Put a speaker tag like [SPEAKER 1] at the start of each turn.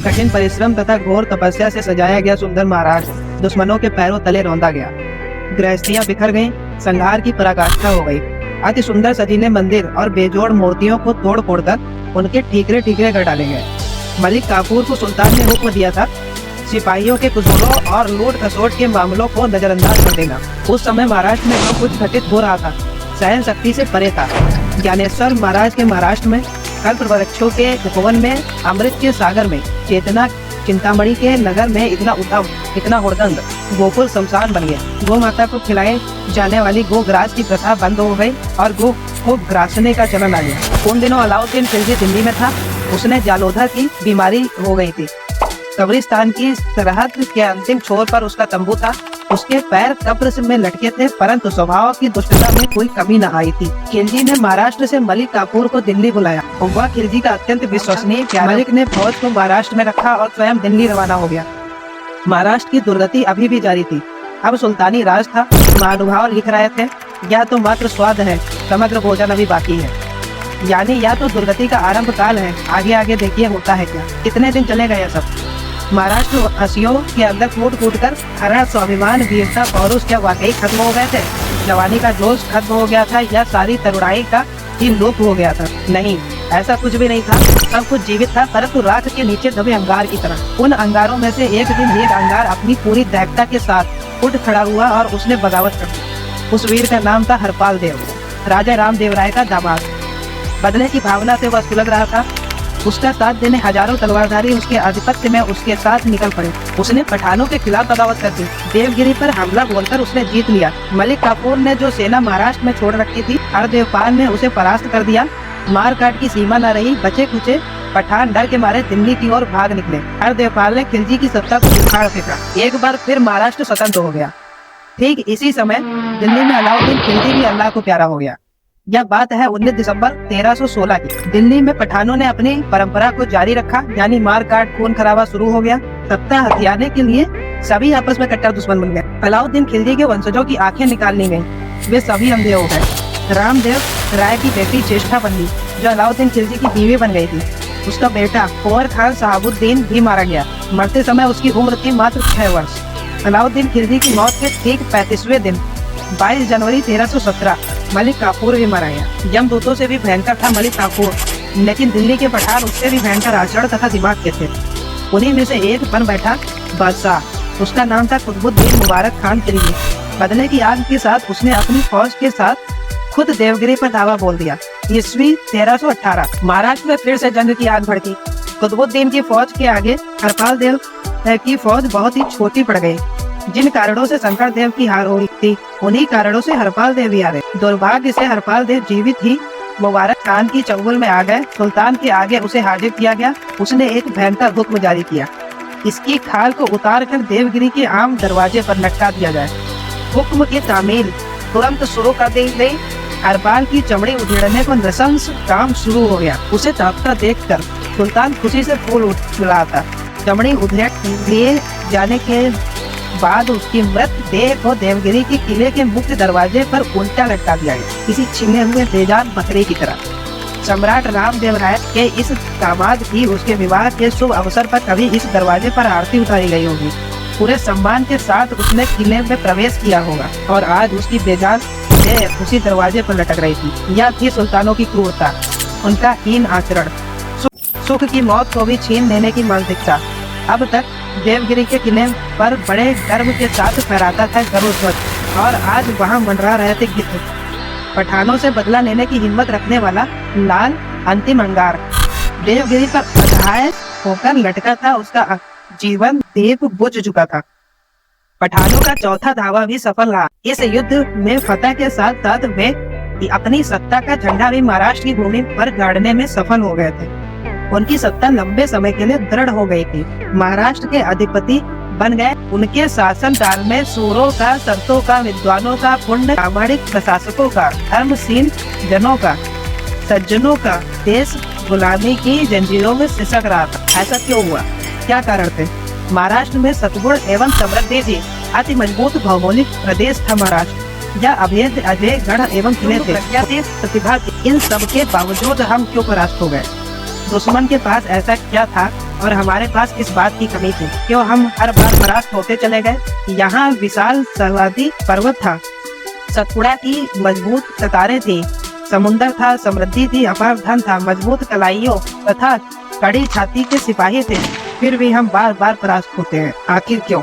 [SPEAKER 1] कठिन परिश्रम तथा घोर तपस्या से सजाया गया सुंदर महाराष्ट्र दुश्मनों के पैरों तले रौंदा गया। गृहस्थियां बिखर गईं, संहार की पराकाष्ठा हो गई। अति सुंदर सजीले मंदिर और बेजोड़ मूर्तियों को तोड़ फोड़कर उनके ठीकरे ठीकरे कर डाले गए। मलिक काफूर को सुल्तान ने हुक्म दिया था सिपाहियों के कुसूरों और लूट खसोट के मामलों को नजरअंदाज कर देना। उस समय महाराष्ट्र में जो कुछ घटित हो रहा था सहन शक्ति से परे था। ज्ञानेश्वर महाराज के महाराष्ट्र में, कल्प वृक्षों के उपवन में, अमृत के सागर में, चेतना चिंतामणि के नगर में इतना उद्यम, इतना हुड़दंग, गोकुल शमशान बन गया। गौ माता को खिलाए जाने वाली गोग्रास की प्रथा बंद हो गई और गो को ग्रासने का चलन आ गया। उन दिनों अलाउद्दीन खिलजी दिल्ली में था। उसने जालोधा की बीमारी हो गई थी। कब्रिस्तान की सरहद के अंतिम छोर पर उसका तंबू था। उसके पैर कब्र में लटके थे, परंतु स्वभाव की दुष्टता में कोई कमी न आई थी। खिलजी ने महाराष्ट्र से मलिक काफूर को दिल्ली बुलाया। वह खिलजी का अत्यंत विश्वसनीय मलिक ने फौज को महाराष्ट्र में रखा और स्वयं दिल्ली रवाना हो गया। महाराष्ट्र की दुर्गति अभी भी जारी थी। अब सुल्तानी राज था। महानुभाव लिख रहे थे, यह तो मात्र स्वाद है, समग्र भोजन अभी बाकी है। यानी या तो दुर्गति का आरंभ काल है, आगे आगे देखिए होता है क्या। कितने दिन चलेगा यह सब। महाराष्ट्र वासियों के अंदर फूट फूट कर हरा स्वाभिमान, वीरता, पौरुष क्या वाकई खत्म हो गए थे? जवानी का जोश खत्म हो गया था या सारी तरुणाई का ही लोप हो गया था? नहीं, ऐसा कुछ भी नहीं था। सब कुछ जीवित था, परंतु राख के नीचे दबे अंगार की तरह। उन अंगारों में से एक दिन एक अंगार अपनी पूरी दैवता के साथ उठ खड़ा हुआ और उसने बगावत कर दी। उस वीर का नाम था हरपाल देव, राजा रामदेव राय का दामाद। बदले की भावना से वह सुलग रहा था। उसका साथ देने हजारों तलवारधारी उसके आधिपत्य में उसके साथ निकल पड़े। उसने पठानों के खिलाफ बगावत कर दी। देवगिरी पर हमला बोलकर उसने जीत लिया। मलिक काफूर ने जो सेना महाराष्ट्र में छोड़ रखी थी, हरदेवपाल ने उसे परास्त कर दिया। मार काट की सीमा न रही। बचे कुचे पठान डर के मारे दिल्ली की ओर भाग निकले। हरदेवपाल ने खिलजी की सत्ता को उखाड़ फेंका। एक बार फिर महाराष्ट्र स्वतंत्र हो गया। ठीक इसी समय दिल्ली में अलाउद्दीन खिलजी भी अल्लाह को प्यारा हो गया। यह बात है 19 दिसंबर 1316 की। दिल्ली में पठानों ने अपनी परंपरा को जारी रखा, यानी मार काट, खून खराबा शुरू हो गया। सत्ता हथियाने के लिए सभी आपस में कट्टर दुश्मन बन गए। अलाउद्दीन खिलजी के वंशजों की आंखें निकाल ली गयी। वे सभी अंधे हो गए। रामदेव राय की बेटी चेष्टा बंदी, जो अलाउद्दीन खिलजी की बीवी बन गई थी, उसका बेटा कुंवर खान शहाबुद्दीन भी मारा गया। मरते समय उसकी उम्र थी मात्र 6 वर्ष। अलाउद्दीन खिलजी की मौत के ठीक 35वें दिन 22 जनवरी 1317 मलिक काफूर भी मारा गया। यमदूतों से भी भयंकर था मलिक काफूर, लेकिन दिल्ली के पठान उससे भी भयंकर आचरण तथा दिमाग के थे। उन्हीं में से एक बन बैठा बादशाह। उसका नाम था कुतुबुद्दीन मुबारक खान खिलजी। बदले की आग के साथ उसने अपनी फौज के साथ खुद देवगिरी पर धावा बोल दिया। ईस्वी 1318 महाराष्ट्र में फिर से जंग की आग भड़की। कुतुबुद्दीन की फौज के आगे हरपाल देव की फौज बहुत ही छोटी पड़ गई। जिन कारणों से शंकर देव की हार हो रही थी, उन्हीं कारणों से हरपाल देव भी हारे। दुर्भाग्य से हरपाल देव जीवित ही मुबारक खान की चंगुल में आ गए। सुल्तान के आगे उसे हाजिर किया गया। उसने एक भयंकर हुक्म जारी किया, इसकी खाल को उतार कर देवगिरी के आम दरवाजे पर लटका दिया जाए। हुक्म की तामील तुरंत शुरू कर दी गई। हरपाल की चमड़ी उधेड़ने को नृशंस काम शुरू हो गया। उसे तड़पता देखकर सुल्तान खुशी से फूल उठ रहा था। चमड़ी उधेड़ लिए जाने के बाद उसकी मृत देह को देवगिरी के किले के मुख्य दरवाजे पर उल्टा लटका दिया गया, किसी छिने हुए बेजान बकरे की तरह। सम्राट रामदेव राय के इस दामाद की उसके विवाह के शुभ अवसर पर कभी इस दरवाजे पर आरती उतारी गई होगी। पूरे सम्मान के साथ उसने किले में प्रवेश किया होगा और आज उसकी बेजान देह उसी दरवाजे पर लटक रही थी। यह थी सुल्तानों की क्रूरता, उनका हीन आचरण, सुख की मौत को भी छीन लेने की मानसिकता। अब तक देवगिरी के किले पर बड़े गर्व के साथ फहराता था गरुड़ ध्वज, और आज वहां मंडरा रहे थे गिद्ध। पठानों से बदला लेने की हिम्मत रखने वाला लाल अंतिम अंगार देवगिरी पर अधाय होकर लटका था। उसका जीवन दीप बुझ चुका था। पठानों का चौथा धावा भी सफल रहा। इस युद्ध में फतह के साथ साथ वे अपनी सत्ता का झंडा भी महाराष्ट्र की भूमि पर गाड़ने में सफल हो गए थे। उनकी सत्ता लंबे समय के लिए दृढ़ हो गई थी। महाराष्ट्र के अधिपति बन गए। उनके शासन काल में सूरों का, संतों का, विद्वानों का, पुण्य प्रामाणिक प्रशासकों का, धर्मशील जनों का, सज्जनों का देश गुलामी की जंजीरों में सिसक रहा था। ऐसा क्यों हुआ? क्या कारण थे? महाराष्ट्र में सतगुण एवं समृद्धि थी। अति मजबूत भौगोलिक प्रदेश था महाराष्ट्र। यह अभेद अजय गढ़ एवं किले थे, प्रतिभा थी। इन सब के बावजूद हम क्यों परास्त हो गए? दुश्मन के पास ऐसा क्या था और हमारे पास इस बात की कमी थी। क्यों हम हर बार परास्त होते चले गए? यहाँ विशाल सरहदी पर्वत था, सतपुड़ा थी, मजबूत कतारें थी, समुंदर था, समृद्धि थी, अपार धन था, मजबूत कलाइयों तथा कड़ी छाती के सिपाही थे। फिर भी हम बार बार परास्त होते हैं, आखिर क्यों?